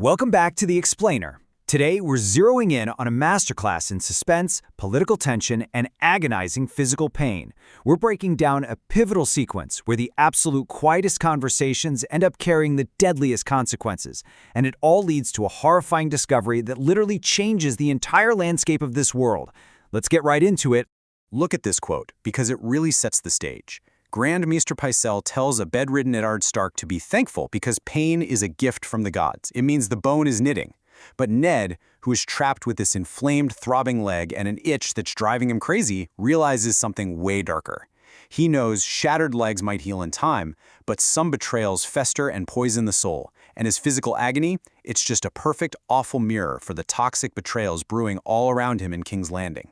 Welcome back to The Explainer. Today, we're zeroing in on a masterclass in suspense, political tension, and agonizing physical pain. We're breaking down a pivotal sequence where the absolute quietest conversations end up carrying the deadliest consequences, and it all leads to a horrifying discovery that literally changes the entire landscape of this world. Let's get right into it. Look at this quote, because it really sets the stage. Grand Maester Pycelle tells a bedridden Eddard Stark to be thankful because pain is a gift from the gods. It means the bone is knitting. But Ned, who is trapped with this inflamed, throbbing leg and an itch that's driving him crazy, realizes something way darker. He knows shattered legs might heal in time, but some betrayals fester and poison the soul, and his physical agony, it's just a perfect, awful mirror for the toxic betrayals brewing all around him in King's Landing.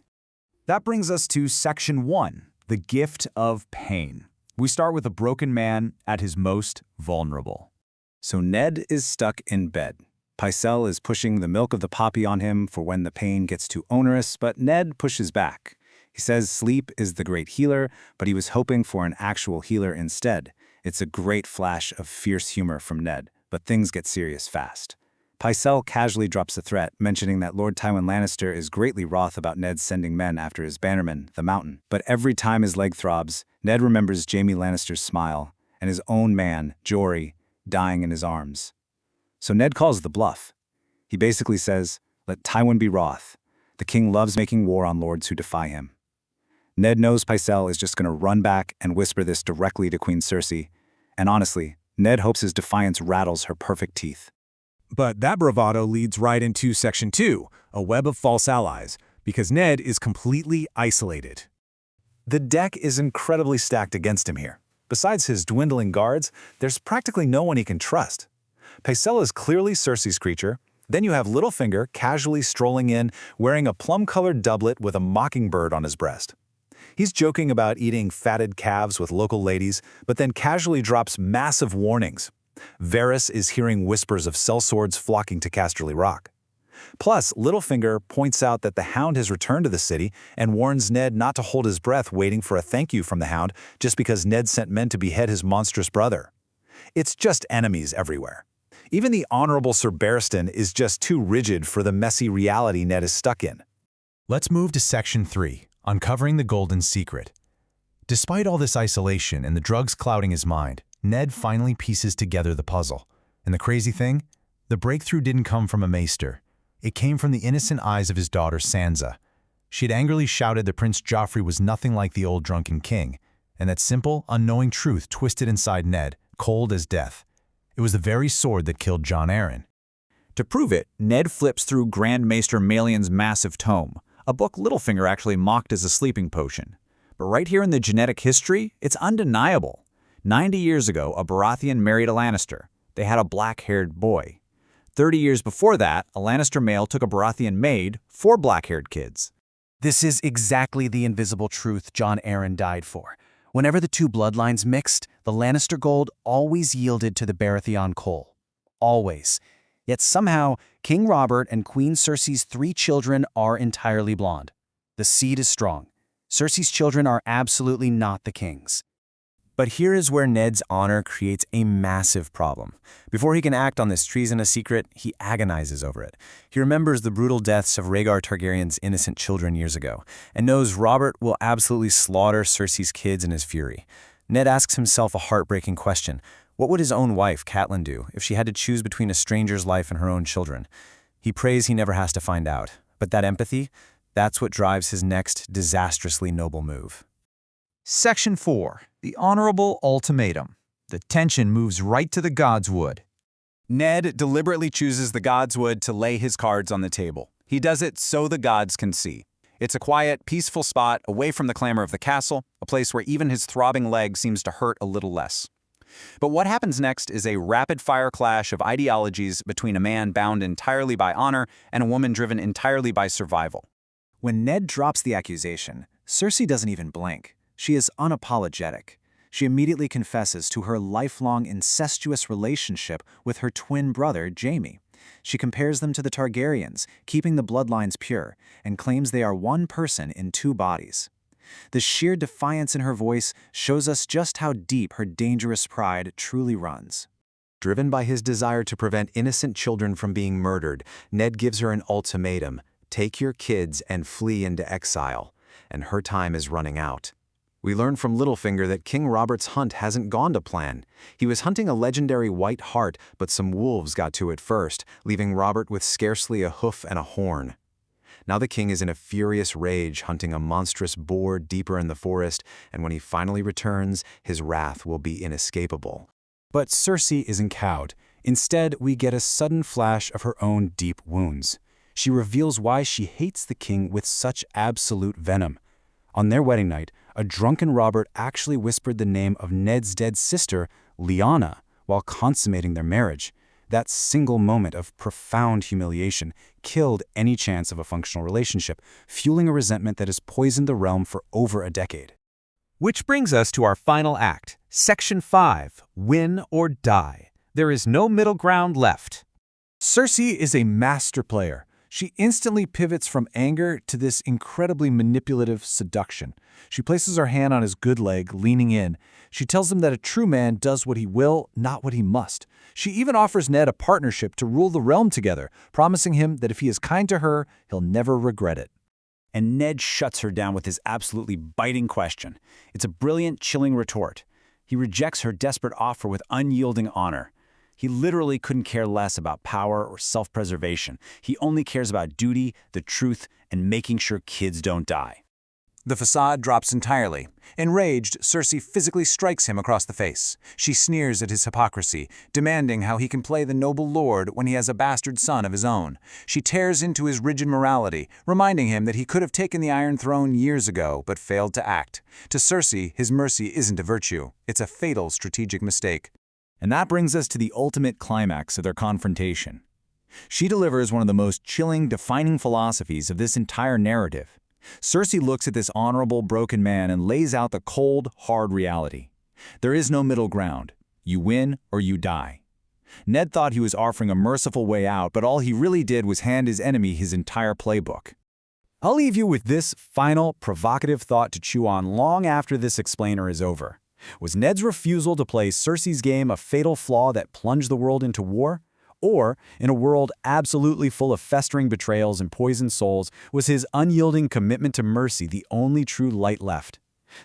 That brings us to Section 1, the gift of pain. We start with a broken man at his most vulnerable. So Ned is stuck in bed. Pycelle is pushing the milk of the poppy on him for when the pain gets too onerous, but Ned pushes back. He says sleep is the great healer, but he was hoping for an actual healer instead. It's a great flash of fierce humor from Ned, but things get serious fast. Pycelle casually drops a threat, mentioning that Lord Tywin Lannister is greatly wroth about Ned sending men after his bannerman, the Mountain. But every time his leg throbs, Ned remembers Jaime Lannister's smile and his own man, Jory, dying in his arms. So Ned calls the bluff. He basically says, let Tywin be wroth. The king loves making war on lords who defy him. Ned knows Pycelle is just going to run back and whisper this directly to Queen Cersei. And honestly, Ned hopes his defiance rattles her perfect teeth. But that bravado leads right into Section 2, a web of false allies, because Ned is completely isolated. The deck is incredibly stacked against him here. Besides his dwindling guards, there's practically no one he can trust. Pycelle is clearly Cersei's creature. Then you have Littlefinger casually strolling in, wearing a plum-colored doublet with a mockingbird on his breast. He's joking about eating fatted calves with local ladies, but then casually drops massive warnings. Varys is hearing whispers of sellswords flocking to Casterly Rock. Plus, Littlefinger points out that the Hound has returned to the city and warns Ned not to hold his breath waiting for a thank you from the Hound just because Ned sent men to behead his monstrous brother. It's just enemies everywhere. Even the Honorable Sir Barristan is just too rigid for the messy reality Ned is stuck in. Let's move to Section 3, uncovering the golden secret. Despite all this isolation and the drugs clouding his mind, Ned finally pieces together the puzzle. And the crazy thing? The breakthrough didn't come from a maester. It came from the innocent eyes of his daughter Sansa. She had angrily shouted that Prince Joffrey was nothing like the old drunken king, and that simple, unknowing truth twisted inside Ned, cold as death. It was the very sword that killed Jon Arryn. To prove it, Ned flips through Grand Maester Malian's massive tome, a book Littlefinger actually mocked as a sleeping potion. But right here in the genetic history, it's undeniable. 90 years ago, a Baratheon married a Lannister. They had a black-haired boy. 30 years before that, a Lannister male took a Baratheon maid, 4 black-haired kids. This is exactly the invisible truth Jon Arryn died for. Whenever the two bloodlines mixed, the Lannister gold always yielded to the Baratheon coal. Always. Yet somehow, King Robert and Queen Cersei's 3 children are entirely blonde. The seed is strong. Cersei's children are absolutely not the king's. But here is where Ned's honor creates a massive problem. Before he can act on this treasonous secret, he agonizes over it. He remembers the brutal deaths of Rhaegar Targaryen's innocent children years ago, and knows Robert will absolutely slaughter Cersei's kids in his fury. Ned asks himself a heartbreaking question. What would his own wife, Catelyn, do if she had to choose between a stranger's life and her own children? He prays he never has to find out. But that empathy, that's what drives his next disastrously noble move. Section 4, the Honorable Ultimatum. The tension moves right to the Godswood. Ned deliberately chooses the Godswood to lay his cards on the table. He does it so the gods can see. It's a quiet, peaceful spot away from the clamor of the castle, a place where even his throbbing leg seems to hurt a little less. But what happens next is a rapid-fire clash of ideologies between a man bound entirely by honor and a woman driven entirely by survival. When Ned drops the accusation, Cersei doesn't even blink. She is unapologetic. She immediately confesses to her lifelong incestuous relationship with her twin brother, Jaime. She compares them to the Targaryens, keeping the bloodlines pure, and claims they are one person in 2 bodies. The sheer defiance in her voice shows us just how deep her dangerous pride truly runs. Driven by his desire to prevent innocent children from being murdered, Ned gives her an ultimatum: take your kids and flee into exile. And her time is running out. We learn from Littlefinger that King Robert's hunt hasn't gone to plan. He was hunting a legendary white hart, but some wolves got to it first, leaving Robert with scarcely a hoof and a horn. Now the king is in a furious rage, hunting a monstrous boar deeper in the forest, and when he finally returns, his wrath will be inescapable. But Cersei isn't cowed. Instead, we get a sudden flash of her own deep wounds. She reveals why she hates the king with such absolute venom. On their wedding night, a drunken Robert actually whispered the name of Ned's dead sister, Lyanna, while consummating their marriage. That single moment of profound humiliation killed any chance of a functional relationship, fueling a resentment that has poisoned the realm for over a decade. Which brings us to our final act, Section 5, Win or Die. There is no middle ground left. Cersei is a master player. She instantly pivots from anger to this incredibly manipulative seduction. She places her hand on his good leg, leaning in. She tells him that a true man does what he will, not what he must. She even offers Ned a partnership to rule the realm together, promising him that if he is kind to her, he'll never regret it. And Ned shuts her down with his absolutely biting question. It's a brilliant, chilling retort. He rejects her desperate offer with unyielding honor. He literally couldn't care less about power or self-preservation. He only cares about duty, the truth, and making sure kids don't die. The facade drops entirely. Enraged, Cersei physically strikes him across the face. She sneers at his hypocrisy, demanding how he can play the noble lord when he has a bastard son of his own. She tears into his rigid morality, reminding him that he could have taken the Iron Throne years ago, but failed to act. To Cersei, his mercy isn't a virtue. It's a fatal strategic mistake. And that brings us to the ultimate climax of their confrontation. She delivers one of the most chilling, defining philosophies of this entire narrative. Cersei looks at this honorable, broken man and lays out the cold, hard reality. There is no middle ground. You win or you die. Ned thought he was offering a merciful way out, but all he really did was hand his enemy his entire playbook. I'll leave you with this final, provocative thought to chew on long after this explainer is over. Was Ned's refusal to play Cersei's game a fatal flaw that plunged the world into war? Or, in a world absolutely full of festering betrayals and poisoned souls, was his unyielding commitment to mercy the only true light left?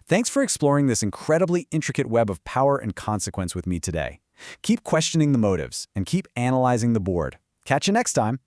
Thanks for exploring this incredibly intricate web of power and consequence with me today. Keep questioning the motives and keep analyzing the board. Catch you next time.